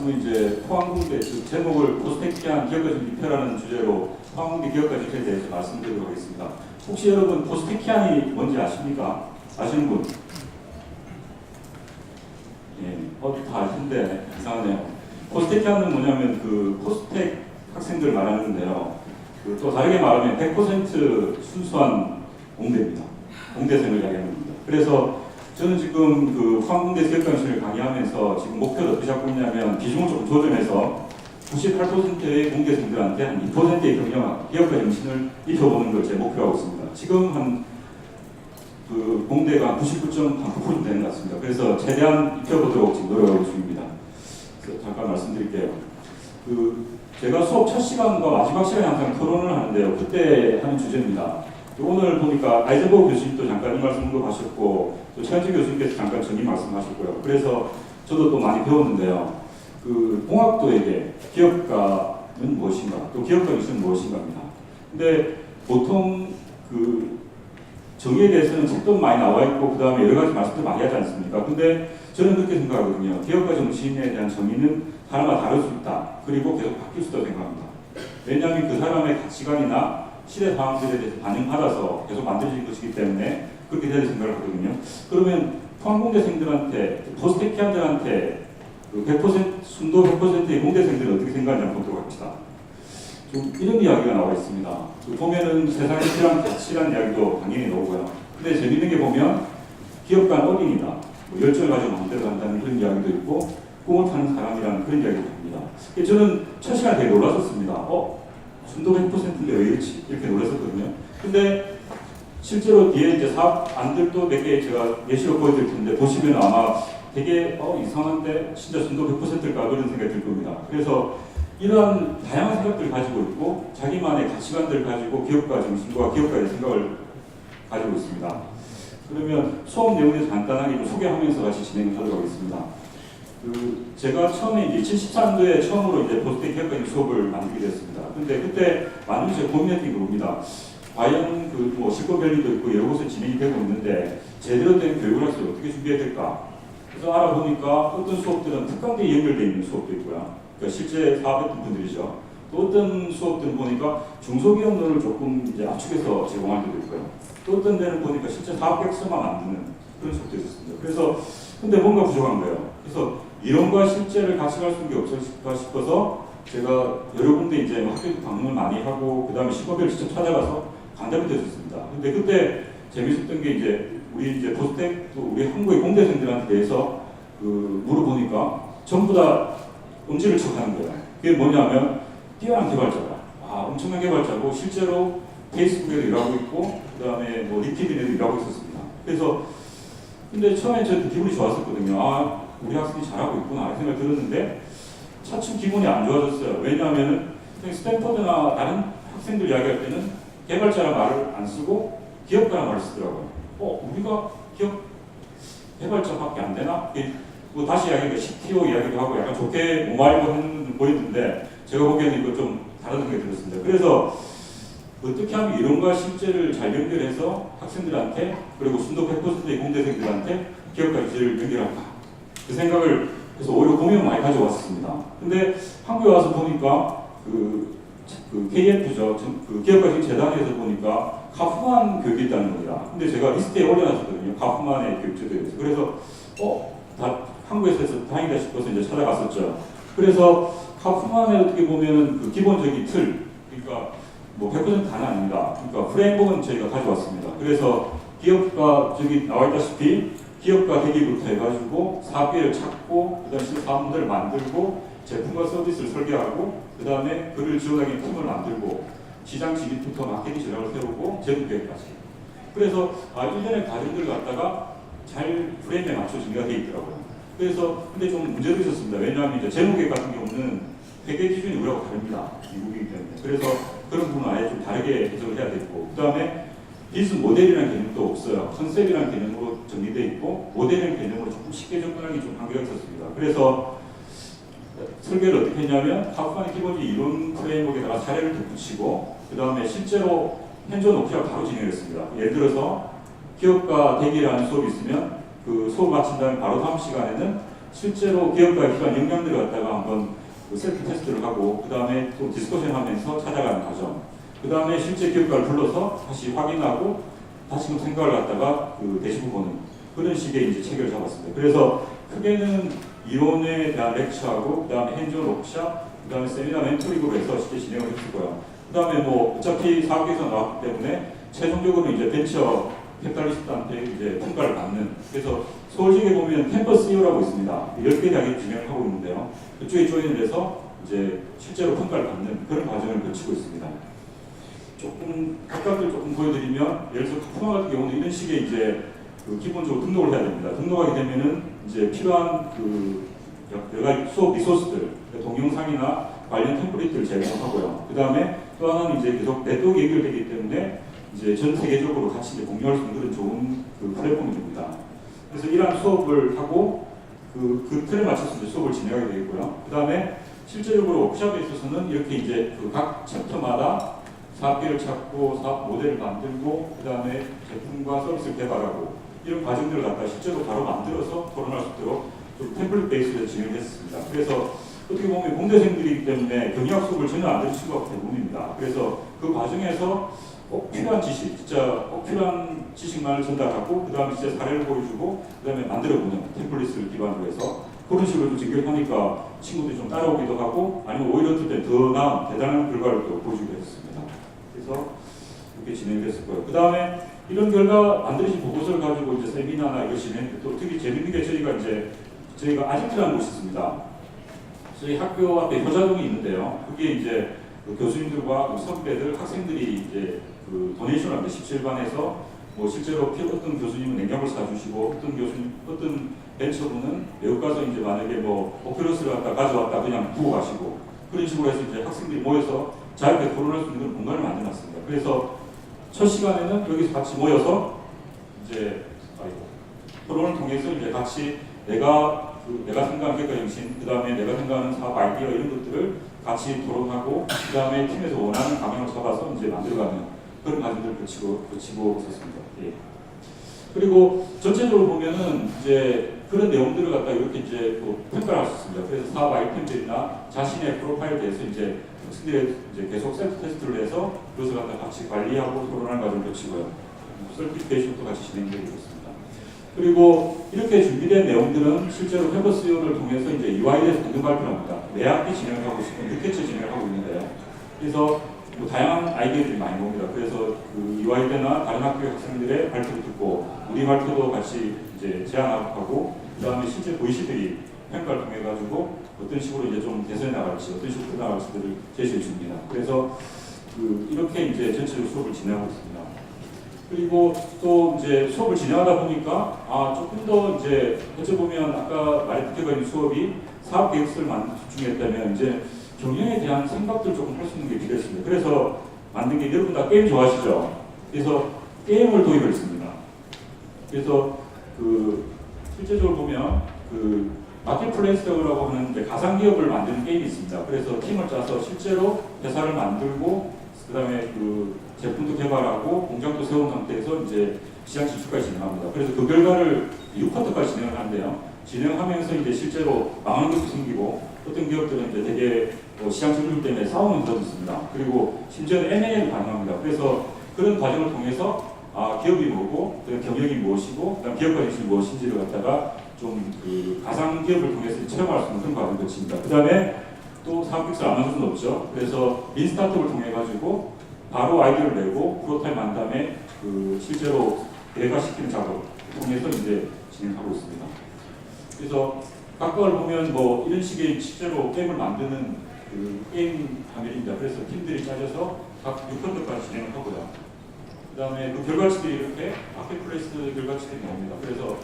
말씀은 이제 포항공대 제목을 포스텍기한 기업가적 리페라는 주제로 포항공대 기업가적 리페에 대해서 말씀드리도록 하겠습니다. 혹시 여러분 포스텍기한이 뭔지 아십니까? 아시는 분? 예, 다 아시는데 이상하네요. 포스텍기한은 뭐냐면 그 포스텍 학생들 말하는데요. 또 다르게 말하면 100% 순수한 공대입니다. 공대생을 이야기하는 겁니다. 그래서 저는 지금 그 포항공대 기업가정신을 강의하면서 지금 목표를 어떻게 잡고 있냐면 비중을 조금 조정해서 98%의 공대생들한테 한 2%의 기업가 정신을 입혀보는 걸 제 목표로 하고 있습니다. 지금 한 그 공대가 99.9% 되는 것 같습니다. 그래서 최대한 입혀보도록 지금 노력하고 중입니다. 그래서 잠깐 말씀드릴게요. 제가 수업 첫 시간과 마지막 시간에 항상 토론을 하는데요. 그때 하는 주제입니다. 오늘 보니까 아이젠버그 교수님도 잠깐 이 말씀 언급하셨고 또 최현주 교수님께서 잠깐 정의 말씀하셨고요. 그래서 저도 또 많이 배웠는데요. 공학도에게 기업가는 무엇인가, 또 기업가 정신은 무엇인가입니다. 근데 보통 정의에 대해서는 책도 많이 나와 있고 그 다음에 여러 가지 말씀도 많이 하지 않습니까? 근데 저는 그렇게 생각하거든요. 기업가 정신에 대한 정의는 사람마다 다를 수 있다. 그리고 계속 바뀔 수 있다고 생각합니다. 왜냐하면 그 사람의 가치관이나 시대 상황들에 대해서 반영받아서 계속 만들어진 것이기 때문에 그렇게 되는 생각을 하거든요. 그러면 포항공대생들한테, 포스텍기한들한테 100% 순도 100%의 공대생들은 어떻게 생각하냐 보도록 합시다. 좀 이런 이야기가 나와 있습니다. 보면은 세상에 필요한 가치라는 이야기도 당연히 나오고요. 근데 재밌는 게 보면 기업가는 어린이다. 열정을 가지고 마음대로 한다는 그런 이야기도 있고 꿈을 파는 사람이라는 그런 이야기도 합니다. 저는 첫 시간에 되게 놀랐었습니다. 순도 100%인데 왜 이렇지? 이렇게 놀랐었거든요. 근데 실제로 뒤에 이제 사업안들도 몇 개 제가 예시로 보여드릴 텐데 보시면 아마 되게 이상한데 진짜 순도 100%일까 그런 생각이 들 겁니다. 그래서 이러한 다양한 생각들을 가지고 있고 자기만의 가치관들을 가지고 기업가 정신과 기업가의 생각을 가지고 있습니다. 그러면 수업 내용에 대해서 간단하게 좀 소개하면서 같이 진행하도록 하겠습니다. 제가 처음에 이제 2013년도에 처음으로 이제 포스텍 기업가적 수업을 만들게 됐습니다. 근데 그때 많은 제가 고민했던 게 뭡니다. 과연 실버밸리도 있고 여러 곳에 진행이 되고 있는데 제대로 된 교육을 할 수 어떻게 준비해야 될까? 그래서 알아보니까 어떤 수업들은 특강대에 연결되어 있는 수업도 있고요. 그러니까 실제 사업했던 분들이죠. 또 어떤 수업들은 보니까 중소기업론을 조금 이제 압축해서 제공하는 데도 있고요. 또 어떤 데는 보니까 실제 사업 계획서만 만드는 그런 수업도 있었습니다. 그래서 근데 뭔가 부족한 거예요. 그래서 이론과 실제를 같이 갈 수 있는 게 없을까 싶어서 제가 여러 군데 이제 학교 방문을 많이 하고 그 다음에 실버별 직접 찾아가서 강좌를 드렸습니다. 근데 그때 재밌었던 게 우리 포스텍 또 우리 한국의 공대생들한테 대해서 물어보니까 전부 다 음지를 척하는 거예요. 그게 뭐냐면 뛰어난 개발자다. 엄청난 개발자고 실제로 페이스북에도 일하고 있고 그 다음에 링키드인에도 일하고 있었습니다. 그래서 근데 처음에 저도 기분이 좋았었거든요. 우리 학생이 잘하고 있구나 이런 생각이 들었는데 차츰 기분이 안 좋아졌어요. 왜냐하면 스탠퍼드나 다른 학생들 이야기할 때는 개발자라는 말을 안 쓰고 기업가라는 말을 쓰더라고요. 우리가 개발자밖에 안 되나? 다시 이야기하니까 CTO 이야기도 하고 약간 좋게 모마이고 하는 보이는데 제가 보기에는 이거 좀 다른 생각이 들었습니다. 그래서 어떻게 하면 이론과 실제를 잘 연결해서 학생들한테 그리고 순도 100%의 공대생들한테 기업가 유지를 연결할까? 그 생각을 해서 오히려 고민을 많이 가져왔습니다. 근데 한국에 와서 보니까 KF죠. 기업가 재단에서 보니까 카프만 교육이 있다는 겁니다. 근데 제가 리스트에 올려놨었거든요. 카프만의 교육제도에 대해서. 그래서 한국에서 다행이다 싶어서 이제 찾아갔었죠. 그래서 카프만의 어떻게 보면은 기본적인 틀, 그러니까 100% 다는 아닙니다. 그러니까 프레임work은 저희가 가져왔습니다. 그래서 기업가 저기 나와 있다시피 기업가 되기부터 해가지고 사업계를 찾고 그다음에 사업 모델을 만들고 제품과 서비스를 설계하고 그 다음에 그를 지원하기 팀을 만들고 시장 진입부터 마케팅 전략을 세우고 제품 계획까지. 그래서 일련의 과정들을 갖다가 잘 프레임에 맞춰 준비가 되어 있더라고요. 그래서 근데 좀 문제도 있었습니다. 왜냐하면 이제 재무계획 같은 경우는 회계 기준이 우리하고 다릅니다. 미국이기 때문에. 그래서 그런 부분은 아예 좀 다르게 해석을 해야 되고 그 다음에 비즈니스 모델이라는 개념도 없어요. 컨셉이라는 개념으로 정리되어 있고 모델이라는 개념으로 조금 쉽게 접근하기 좀 한계가 있었습니다. 그래서 설계를 어떻게 했냐면 카프만의 기본적인 이론 프레임워크에다가 사례를 덧붙이고 그 다음에 실제로 현존 옵션을 바로 진행했습니다. 예를 들어서 기업가 대기라는 수업이 있으면 그 수업 마친 다음에 바로 다음 시간에는 실제로 기업가에 필요한 역량들을 갖다가 한번 그 셀프 테스트를 하고 그 다음에 또 디스커션하면서 찾아가는 과정. 그 다음에 실제 기업가를 불러서 다시 확인하고 다시금 생각을 갖다가 그 되짚어 보는 그런 식의 이제 체계를 잡았습니다. 그래서 크게는 이론에 대한 렉처하고 그 다음에 핸즈온 워크샵, 그 다음에 세미나 멘토링으로 해서 실제 진행을 했었고요. 그 다음에 뭐 어차피 사업에서 나왔기 때문에 최종적으로 이제 벤처 캐피탈리스트한테 이제 평가를 받는, 그래서 서울시에 보면 캠퍼스 CEO라고 있습니다. 10개 대학이 진행을 하고 있는데요. 그쪽에 조인을 해서 이제 실제로 평가를 받는 그런 과정을 거치고 있습니다. 조금 각각을 조금 보여드리면, 예를 들어서 카푸마 같은 경우는 이런 식의 이제 그 기본적으로 등록을 해야 됩니다. 등록하게 되면은 이제 필요한 그 여러 가지 수업 리소스들, 동영상이나 관련 템플릿들을 제공하고요. 그 다음에 또 하나는 이제 계속 네트워크 연결되기 때문에 이제 전 세계적으로 같이 이제 공유할 수 있는 그런 좋은 그 플랫폼이 됩니다. 그래서 이러한 수업을 하고 그 틀에 맞춰서 이제 수업을 진행하게 되겠고요. 그 다음에 실제적으로 워크숍에 있어서는 이렇게 이제 그 각 챕터마다 사업계를 찾고 사업 모델을 만들고 그 다음에 제품과 서비스를 개발하고 이런 과정들을 갖다 실제로 바로 만들어서 토론할 수 있도록 좀 템플릿 베이스로 진행했습니다. 그래서 어떻게 보면 공대생들이기 때문에 경영학 수업을 전혀 안 들으신 것 대부분입니다. 그래서 그 과정에서 꼭 필요한 지식, 진짜 꼭 필요한 지식만을 전달하고 그 다음에 진짜 사례를 보여주고 그 다음에 만들어보는 템플릿을 기반으로 해서 그런 식으로 좀 진행하니까 친구들이 좀 따라오기도 하고 아니면 오히려 어떨 때 더 나은 대단한 결과를 또 보여주기도 했습니다. 그래서 이렇게 진행됐을 거예요. 그 다음에 이런 결과 만들어진 보고서를 가지고 이제 세미나나 이거 진행했는데 또 특히 재밌는 게 저희가 아지트라는 곳이 있습니다. 저희 학교 앞에 효자동이 있는데요. 그게 이제 그 교수님들과 그 선배들, 학생들이 이제 그 도네이션을 합니다. 17반에서 뭐 실제로 어떤 교수님은 냉장고를 사주시고 어떤 벤처분은 외국 가서 이제 만약에 뭐 오큘러스를 갖다 가져왔다 그냥 두고 가시고 그런 식으로 해서 이제 학생들이 모여서 자유롭게 토론할 수 있는 그런 공간을 만들어놨습니다. 그래서 첫 시간에는 여기서 같이 모여서 이제 토론을 통해서 이제 같이 내가 생각하는 객관 정신, 그 다음에 내가 생각하는 사업 아이디어 이런 것들을 같이 토론하고 그 다음에 팀에서 원하는 방향을 잡아서 이제 만들어가는 그런 과정들을 거치고 있었습니다. 예. 그리고 전체적으로 보면은 이제 그런 내용들을 갖다 이렇게 이제 또 평가를 할 수 있습니다. 그래서 사업 아이템들이나 자신의 프로파일에 대해서 이제 학생들이 이제 계속 셀프 테스트를 해서 그것을 갖다 같이 관리하고 토론하는 과정을 거치고요. 설티피케이션도 같이 진행되고 있습니다. 그리고 이렇게 준비된 내용들은 실제로 캠퍼스 이온을 통해서 이제 UI에서 공동 발표를 합니다. 매 학기 진행을 하고 있고 6회째 진행을 하고 있는데요. 그래서 뭐 다양한 아이디어들이 많이 나옵니다. 그래서 그 UI 때나 다른 학교 학생들의 발표를 듣고 우리 발표도 같이 이제 제안하고 그 다음에 실제 보이시들이 평가를 통해 가지고 어떤 식으로 이제 좀 개선해 나갈지 어떤 식으로 나갈지를 제시해 줍니다. 그래서 이렇게 이제 전체적으로 수업을 진행하고 있습니다. 그리고 또 이제 수업을 진행하다 보니까 조금 더 이제 어찌 보면 아까 말했던 수업이 사업 계획서를 집중했다면 이제 경영에 대한 생각들 조금 할 수 있는 게 필요했습니다. 그래서 만든 게 여러분 다 게임 좋아하시죠? 그래서 게임을 도입을 했습니다. 그래서 실제적으로 보면 마켓플레이스라고 하는 이제 가상 기업을 만드는 게임이 있습니다. 그래서 팀을 짜서 실제로 회사를 만들고 그다음에 제품도 개발하고 공장도 세운 상태에서 이제 시장 진출까지 진행합니다. 그래서 그 결과를 6쿼터까지 진행을 하는데요. 진행하면서 이제 실제로 망하는 것도 생기고 어떤 기업들은 이제 되게 시장 진출 때문에 싸우는 것도 있습니다. 그리고 심지어는 M&A도 가능합니다. 그래서 그런 과정을 통해서 기업이 뭐고, 경영이 무엇이고, 그다음 기업 관심이 무엇인지를 갖다가 좀 가상 기업을 통해서 체험할 수 있는 그런 과정을 거칩니다. 그 다음에 또 사업 픽스를 안 할 수는 없죠. 그래서 린 스타트업을 통해 가지고 바로 아이디어를 내고 프로타입 한 다음에 실제로 대가시키는 작업을 통해서 이제 진행하고 있습니다. 그래서 각각을 보면 뭐 이런 식의 실제로 게임을 만드는 게임 화면입니다. 그래서 팀들이 짜져서 각 6편들까지 진행을 하고요. 그 다음에 결과치들이 이렇게 마켓플레이스 결과치들이 나옵니다. 그래서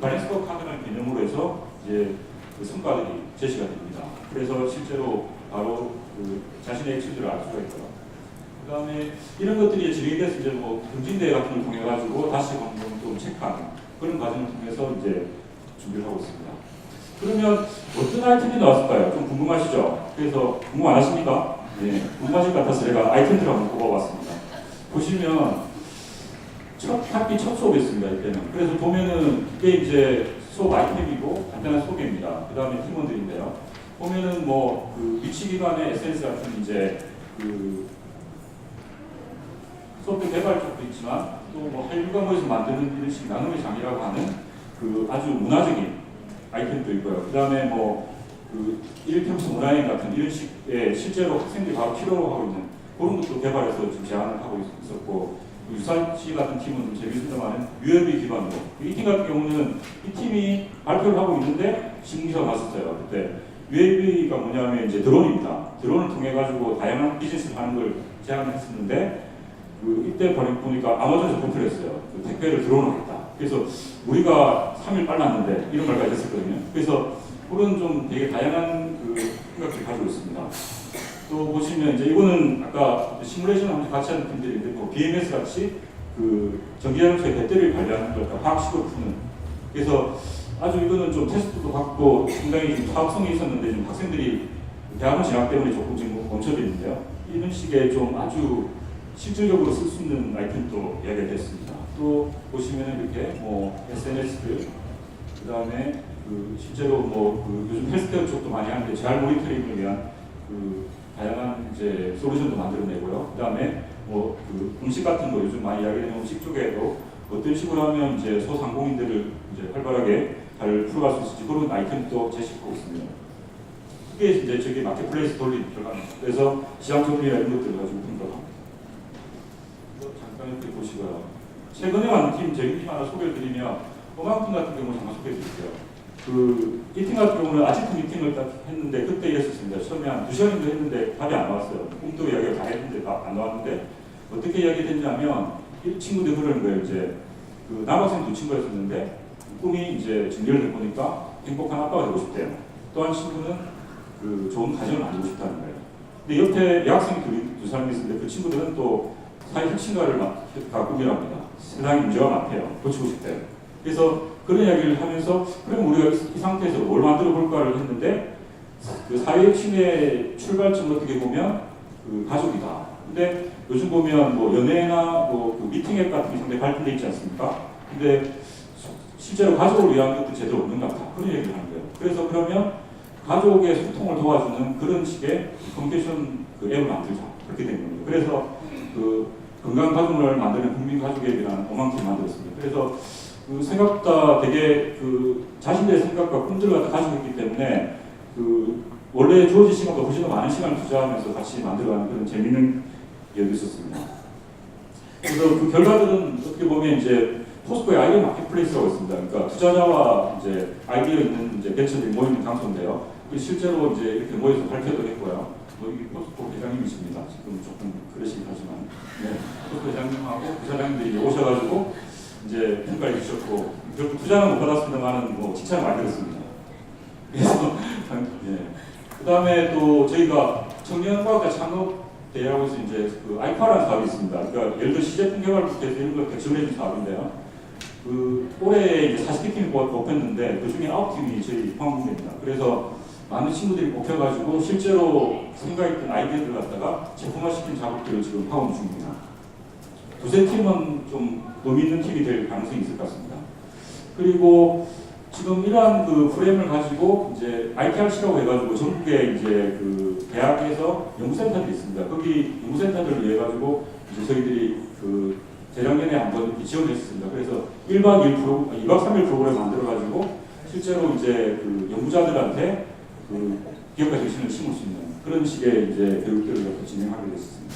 발렌스코 카드라는 개념으로 해서 이제 성과들이 제시가 됩니다. 그래서 실제로 바로 자신의 액수들을 알 수가 있고요. 그 다음에 이런 것들이 진행이 돼서 이제 뭐 경진대회 같은 걸 통해 가지고 다시 한번 좀 체크하는 그런 과정을 통해서 이제 준비를 하고 있습니다. 그러면 어떤 아이템이 나왔을까요? 좀 궁금하시죠? 그래서 궁금 안 하십니까? 네, 궁금하실 것 같아서 제가 아이템들을 한번 뽑아봤습니다. 보시면 학기 첫 수업이었습니다. 이때는. 그래서 보면은 이게 이제 수업 아이템이고 간단한 소개입니다. 그 다음에 팀원들인데요. 보면은 뭐 그 위치기관의 SNS 같은 이제 그 소프트 개발 쪽도 있지만 또 뭐 한류과목에서 만드는 이런 식 나눔의 장이라고 하는 그 아주 문화적인 아이템도 있고요. 그 다음에 뭐 그 일평소 문화여행 같은 이런 식의 실제로 학생들이 바로 필요로 하고 있는 그런 것도 개발해서 지금 제안을 하고 있었고, 유사시 같은 팀은 좀 재밌습니다만 UAV 기반으로 이 팀 같은 경우는 이 팀이 발표를 하고 있는데 심리서 갔었어요. 그때 UAV가 뭐냐면 이제 드론입니다. 드론을 통해 가지고 다양한 비즈니스를 하는 걸 제안을 했었는데 그 이때 보니까 아마존에서 공표를 했어요. 그 택배를 드론으로 했다. 그래서 우리가 3일 빨랐는데 이런 말까지 했었거든요. 그래서 그런 좀 되게 다양한 그 생각들을 가지고 있습니다. 또 보시면 이제 이거는 아까 시뮬레이션 하면서 같이 하는 팀들인데 뭐 BMS 같이 그 전기자동차의 배터리를 관리하는 걸 과학식으로 푸는. 그래서 아주 이거는 좀 테스트도 받고 상당히 좀 사업성이 있었는데 좀 학생들이 대학원 진학 때문에 조금 지금 멈춰져 있는데요. 이런 식의 좀 아주 실질적으로 쓸 수 있는 아이템도 이야기가 됐습니다. 또 보시면은 이렇게 뭐 SNS들, 그 다음에 그 실제로 뭐 그 요즘 헬스케어 쪽도 많이 하는데 재활 모니터링을 위한 그 다양한 이제 솔루션도 만들어내고요. 그 다음에 뭐 그 음식 같은 거 요즘 많이 이야기되는 음식 쪽에도 어떤 식으로 하면 이제 소상공인들을 이제 활발하게 잘 풀어갈 수 있을지 그런 아이템도 제시하고 있습니다. 그게 이제 저기 마켓플레이스 돌림 들어갑니다. 그래서 시장 정리나 이런 것들을 가지고 분석합니다. 잠깐 이렇게 보시고요. 최근에 만든 팀 재밌는 팀 하나 소개를 드리면 어망팀 같은 경우 잠깐 소개해 드릴게요. 이 팀 같은 경우는 아지트 미팅을 딱 했는데 그때 이랬었습니다. 처음에 한 2시간인가 했는데 답이 안 나왔어요. 꿈도 이야기를 다 했는데 안 나왔는데 어떻게 이야기했냐면 이 친구들이 그러는 거예요. 이제 그 남학생 두 친구였었는데 꿈이 이제 정리를 해보니까 행복한 아빠가 되고 싶대요. 또 한 친구는 그 좋은 가정을 만들고 싶다는 거예요. 근데 옆에 여학생이 두 사람이 있었는데 그 친구들은 또 사회혁신가를 꿈이랍니다. 세상에 문제가 많대요. 고치고 싶대요. 그래서 그런 이야기를 하면서 그럼 우리가 이 상태에서 뭘 만들어 볼까를 했는데 그 사회혁신의 출발점은 어떻게 보면 그 가족이다. 근데 요즘 보면 뭐 연애나 뭐그 미팅 앱 같은 게 상당히 발전돼 있지 않습니까? 근데 실제로 가족을 위한 것도 제대로 없는 것 같다. 그런 얘기를 하는 거예요. 그래서 그러면 가족의 소통을 도와주는 그런 식의 커뮤니케이션 그 앱을 만들자. 그렇게 된 겁니다. 그래서 그 건강 가족을 만드는 국민 가족 앱이라는 어망팀을 만들었습니다. 그래서 그 생각보다 되게 그 자신들의 생각과 꿈들을 갖다 가지고 있기 때문에 그 원래 주어진 시간보다 훨씬 더 많은 시간을 투자하면서 같이 만들어가는 그런 재미있는 기억이 있었습니다. 그래서 그 결과들은 어떻게 보면 이제 포스코의 아이디어 마켓플레이스라고 있습니다. 그러니까 투자자와 이제 아이디어 있는 이제 벤처들이 모이는 장소인데요. 실제로 이제 이렇게 모여서 발표도 했고요. 뭐 이게 포스코 회장님이십니다. 지금 조금 그러시긴 하지만, 네, 포스코 회장님하고 부사장님들이 오셔가지고 이제 평가해 주셨고, 결국 투자는 못 받았습니다만은 뭐 칭찬을 많이 들었습니다. 그래서 예. 그 다음에 또 저희가 청년과학자 창업대회하고서 이제 그 아이파라는 사업이 있습니다. 그러니까 예를 들어 시제품 개발부터 해서 이런 걸 지원해 준 사업인데요. 그 올해 이제 40개 팀이 뽑혔는데 그 중에 9팀이 저희 포함됩니다. 그래서 많은 친구들이 뽑혀가지고 실제로 생각했던 아이디어를 갖다가 제품화시킨 작업들을 지금 하고 있는 중입니다. 두세 팀은 좀 의미 있는 팀이 될 가능성이 있을 것 같습니다. 그리고 지금 이러한 그 프레임을 가지고 이제 ITRC라고 해가지고 전국에 이제 그 대학에서 연구센터들이 있습니다. 거기 연구센터들을 위해 가지고 이제 저희들이 그 재작년에 한번 지원했습니다. 그래서 1박 2박 3일 프로그램 만들어가지고 실제로 이제 그 연구자들한테 그 기업가 정신을 심을 수 있는 그런 식의 이제 교육들을 진행하게 됐습니다.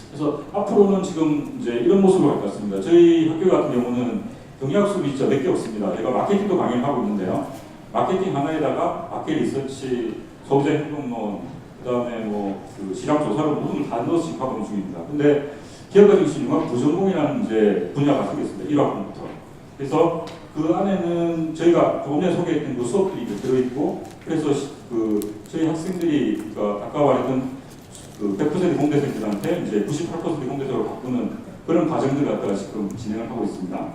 그래서 앞으로는 지금 이제 이런 모습으로 갈 것 같습니다. 저희 학교 같은 경우는 경영학 수업이 진짜 몇 개 없습니다. 제가 마케팅도 강의를 하고 있는데요. 마케팅 하나에다가 마켓 리서치, 소비자 행동론, 그 다음에 뭐그 시장 조사를 모든 걸 다 넣어서 지금 하고 있는 중입니다. 근데 기업가 정신 융합 부전공이라는 이제 분야가 생겼습니다. 1학번부터. 그래서 그 안에는 저희가 조금 전에 소개했던 그 수업들이 들어있고, 그래서 그 저희 학생들이 그러니까 아까 말했던 그 100% 공대생들한테 이제 98% 공대생으로 바꾸는 그런 과정들을 갖다가 지금 진행을 하고 있습니다.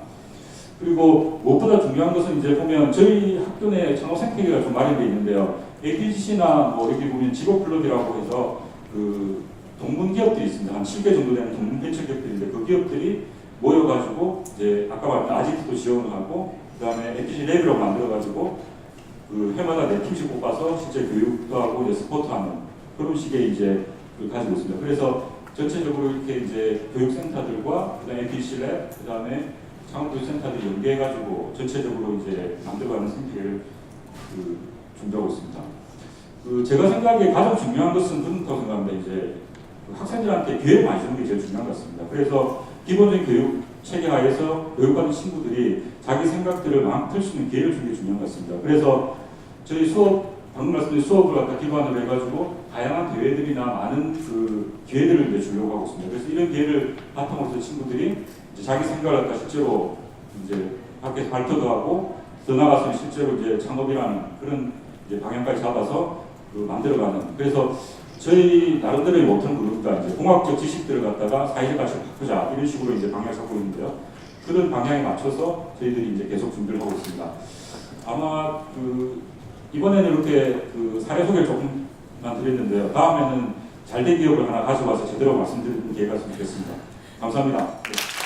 그리고 무엇보다 중요한 것은 이제 보면 저희 학교 내 창업 생태계가 좀 마련되어 있는데요. ATGC나 뭐 여기 보면 직업클럽이라고 해서 그 동문 기업들이 있습니다. 한 7개 정도 되는 동문 벤처 기업들인데 그 기업들이 모여가지고 이제 아까 말했던 아지트도 지원을 하고 그다음에 FPC 랩이라고 만들어가지고 그 해마다 4팀씩 뽑아서 실제 교육도 하고 이제 스포트하는 그런 식의 이제 가지고 있습니다. 그래서 전체적으로 이렇게 이제 교육센터들과 그다음에 FPC 랩, 그다음에 창업교육센터들 연계해가지고 전체적으로 이제 만들어가는 생태계를 준비하고 있습니다. 제가 생각하기에 가장 중요한 것은 그렇다고 생각합니다. 이제 학생들한테 기회를 많이 주는 게 제일 중요한 것 같습니다. 그래서 기본적인 교육 체계 하에서 교육받는 친구들이 자기 생각들을 마음 틀 수 있는 기회를 주는 게 중요한 것 같습니다. 그래서 저희 수업, 방금 말씀드린 수업을 갖다 기반으로 해가지고 다양한 대회들이나 많은 기회들을 이제 주려고 하고 있습니다. 그래서 이런 기회를 바탕으로 해서 친구들이 이제 자기 생각을 갖다 실제로 이제 밖에서 발표도 하고 더 나아가서 실제로 이제 창업이라는 그런 이제 방향까지 잡아서 만들어가는. 그래서 저희 나름대로의 모토는 그겁니다. 이제 공학적 지식들을 갖다가 사회적 가치로 바꾸자 이런 식으로 이제 방향을 잡고 있는데요. 그런 방향에 맞춰서 저희들이 이제 계속 준비를 하고 있습니다. 아마 이번에는 이렇게 사례 소개를 조금만 드렸는데요. 다음에는 잘된 기업을 하나 가져와서 제대로 말씀드리는 기회가 있으면 좋겠습니다. 감사합니다. 네.